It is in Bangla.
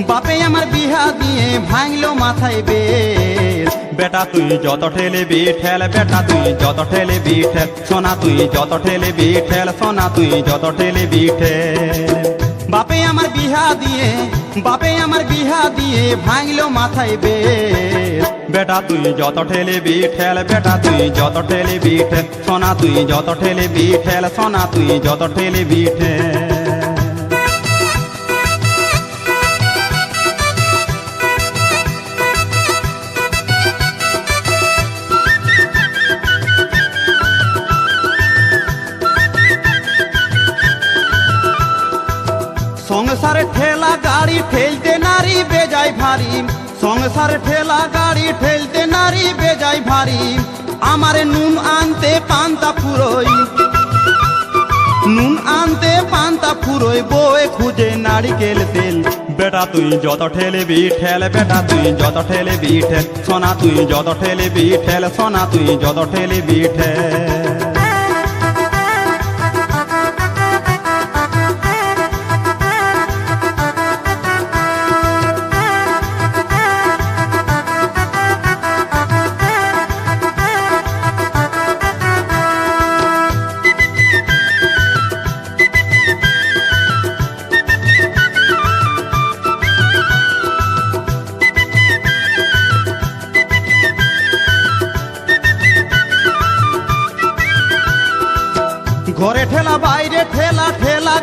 বাপে আমার বিহা দিয়ে ভাঙলো মাথায় বেল। বেটা তুই যত ঠেলবি ঠেল, বেটা তুই যত ঠেলবি ঠেল, সোনা তুই যত ঠেলবি ঠেল, সোনা তুই যত ঠেলবি ঠেল। বাপে আমার বিহা দিয়ে, বাপে আমার বিহা দিয়ে ভাঙলো মাথায় বেল। বেটা তুই যত ঠেলবি ঠেল, বেটা তুই যত ঠেলবি ঠেল, সোনা তুই যত ঠেলবি ঠেল, সোনা তুই যত ঠেলবি ঠেল। সংসারে ঠেলা গাড়ি ঠেলতে নারী বেজায় ভারী, সংসারে ঠেলা গাড়ি ঠেলতে নারী বেজায় ভারী। আমারে নুন আনতে পান্তা ফুরোই, নুন আনতে পান্তা ফুরোই, বউয়ে খুঁজে নারিকেল তেল। বেটা তুই যত ঠেলবি ঠেল, বেটা তুই যত ঠেলবি ঠেল, সোনা তুই যত ঠেলবি ঠেল, সোনা তুই যত ঠেলবি ঠেল। ঘরে ঠেলা বাইরে ঠেলা, ঠেলা